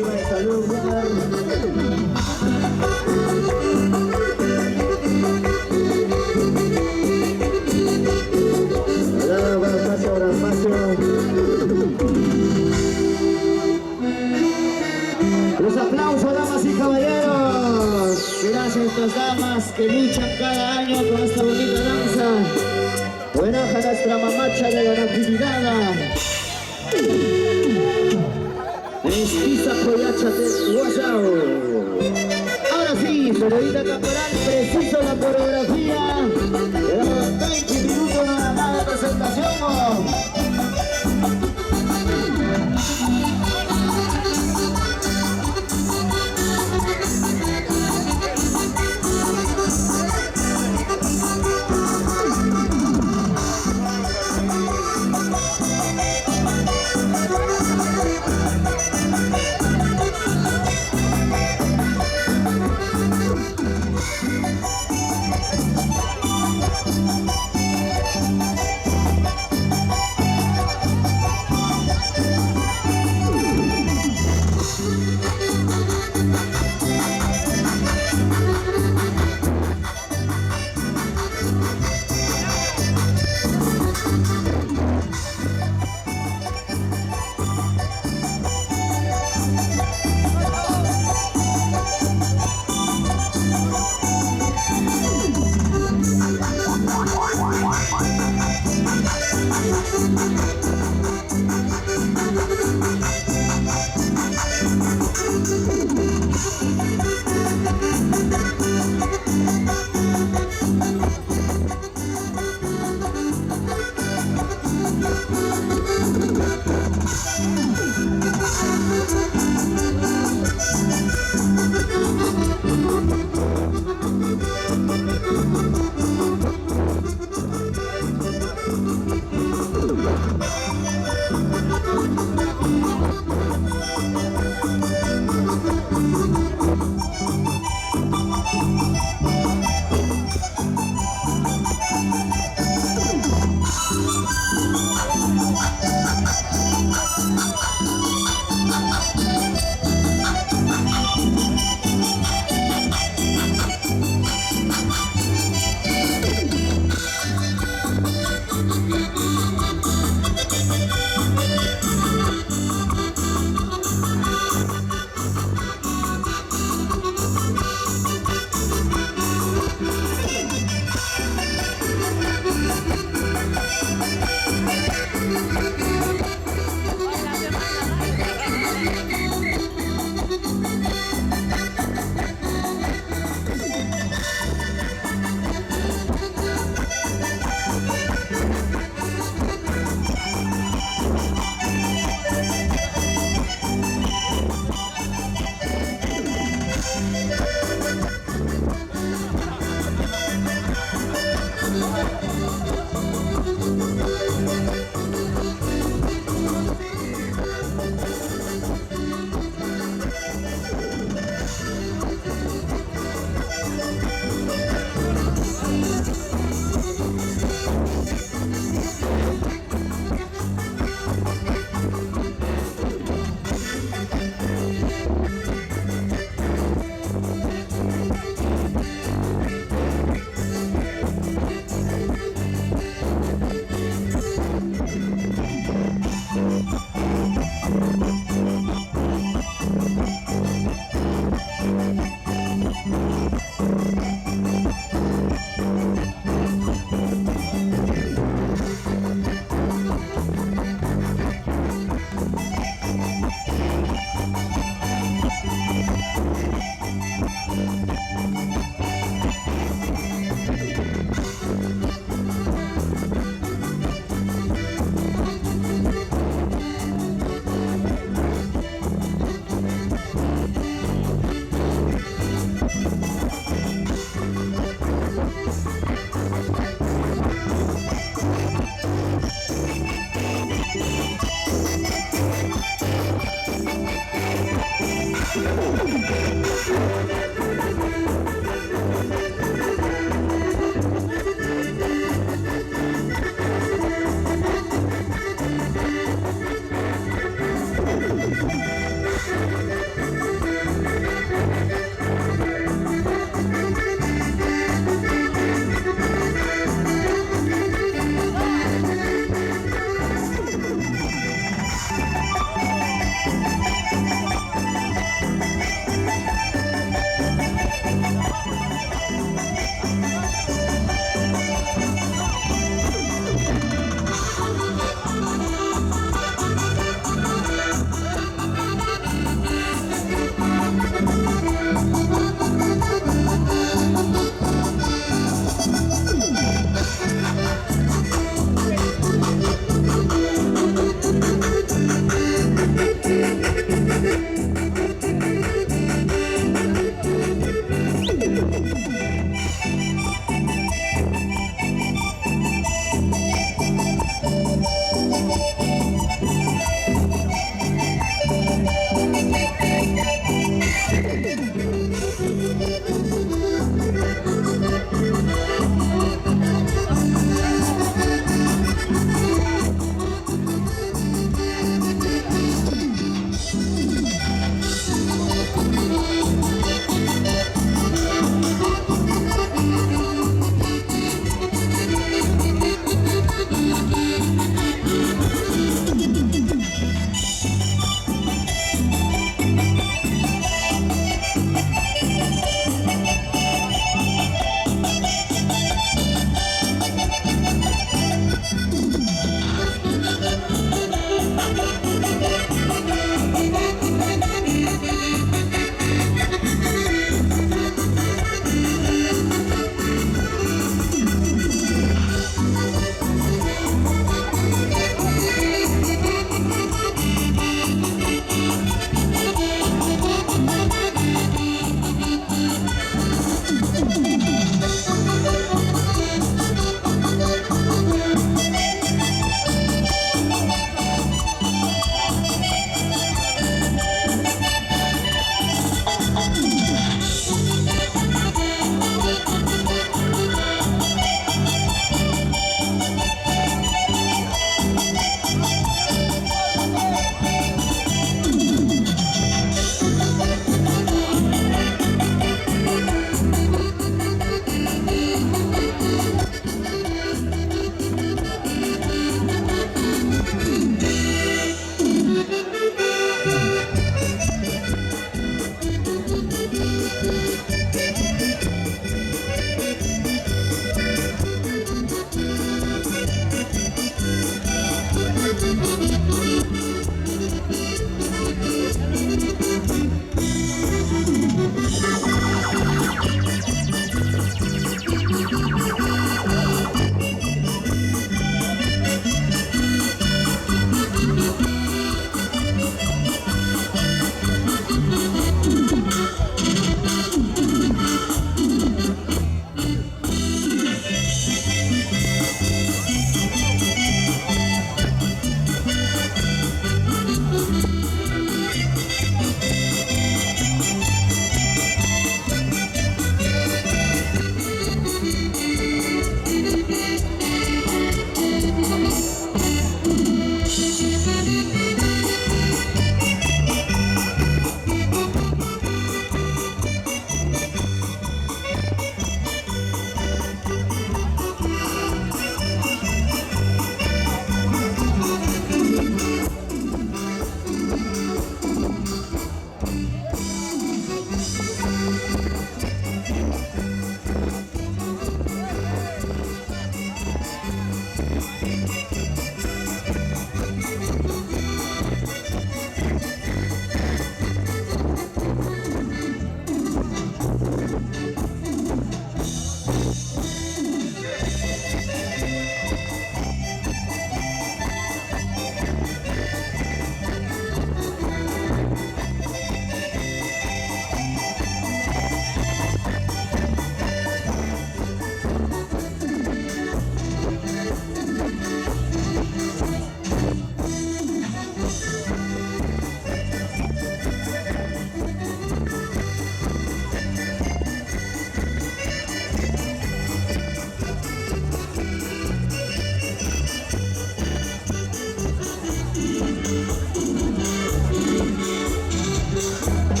máxima de salud. Los aplausos, damas y caballeros. Gracias a estas damas que luchan cada año con esta bonita danza. Buenaja nuestra mamacha de la natividad. Mestiza Coyacha de Guasao. Ahora sí, señorita Caporal, preciso la coreografía. Tenemos 20 minutos nada más de presentación.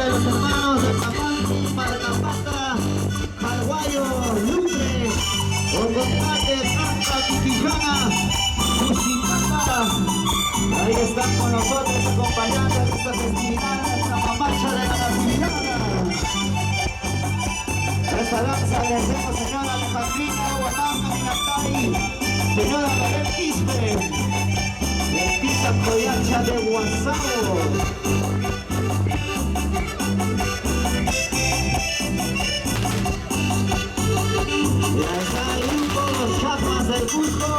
de los hermanos de Capán, Marcapata, Paraguayo, Lumbre, Orgotate, Tanta, Tiquillana, Cuchipata. Ahí están con nosotros acompañando en esta festividad, esta mamacha de la Natividad. Esta danza le hacemos señora Alejandrina Guananga Minacay, señora Belén Quispe, Leticia Coyacha de Guasao. Y ahí está el grupo, los chapas del Cusco.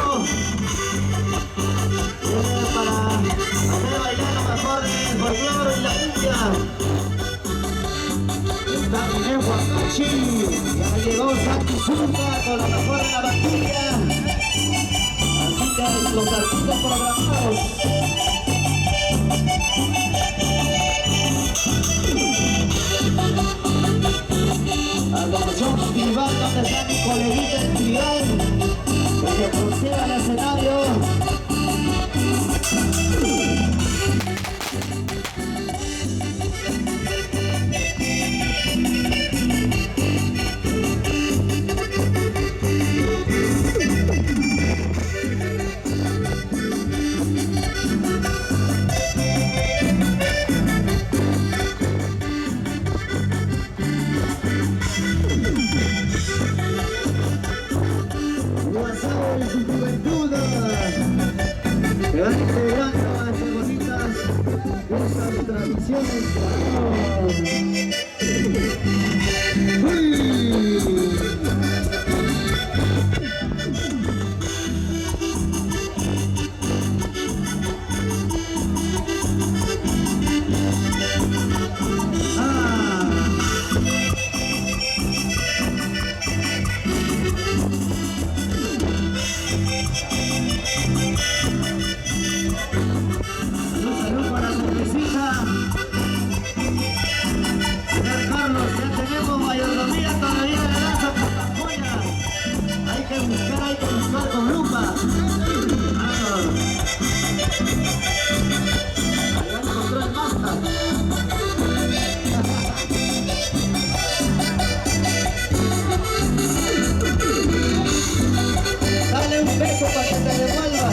Viene para hacer bailar lo mejor del folclore y la cumbia. Está en Huacachi, ya llegó Saki Zunga con lo mejor de la bandilla. Así que los artistas programados. A los Tribal, donde está mi coleguita en Tribal, que se pronuncia al escenario. Que van integrando a estas bonitas, estas tradiciones. Hay que buscar con lupa. Allá encontró el masta. Dale un beso para que te devuelva.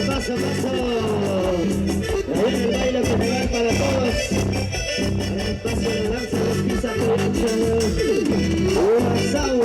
Paso, paso. Ahí el baile popular para todos. Ahora el paso de danza de pisa coyacha de Guasao.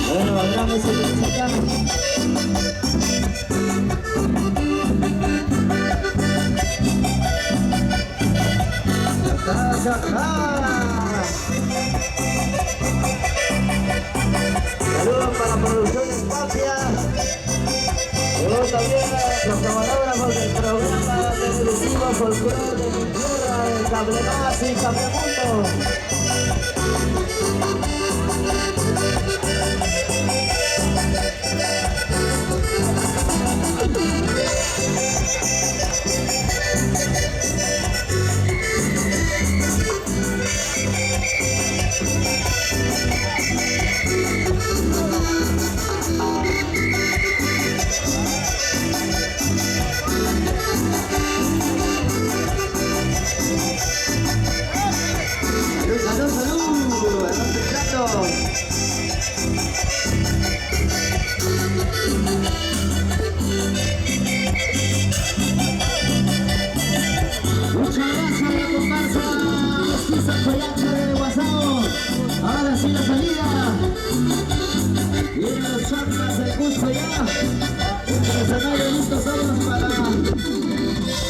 Bueno, bailamos en música. Saludos para la producción Espacia. Saludos también a los camarógrafos del programa televisivo Folclore de mi tierra, el Cable Más y Cable Mundo.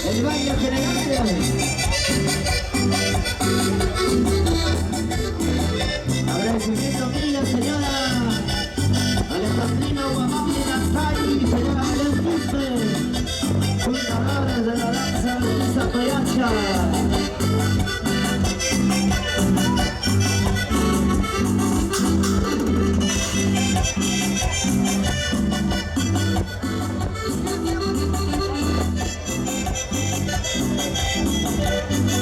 El baile general. Agradecimiento mil a la señora Alejandrina Guamambi Nantari, señora Belén Quispe, fundadores de la danza Luisa Peyacha.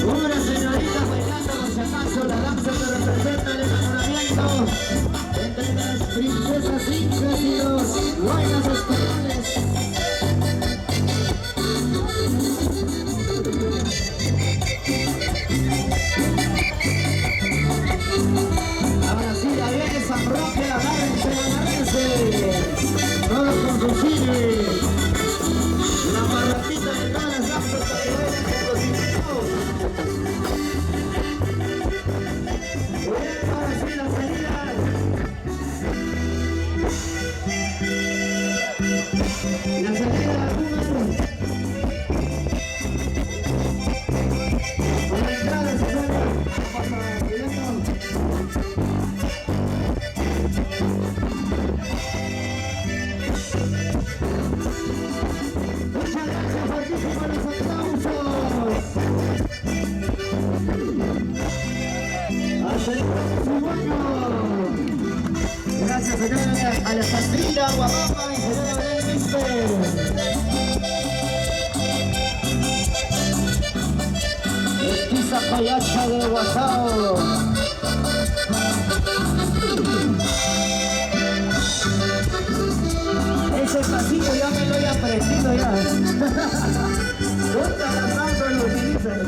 Una señorita bailando por si acaso la danza que representa el enamoramiento entre las princesas incas y los guayas españoles. Ahora sí, la viene San Roque, agárrense, todos con sus cines. La parratita de todas las danzas para que bailen con los invitados. Ahora sí, la salida. La salida número. Por la entrada, señora. Pasa, cuidado. Muchas gracias, fuertísimos los aplausos. Hasta el próximo año. Gracias, señora Alejandrina Guamambi y señora Belén Quispe. Luisa Peyacha de Guasao. Ese pasillo ya me lo he aprendido ya. Todas las danzas lo utilizan.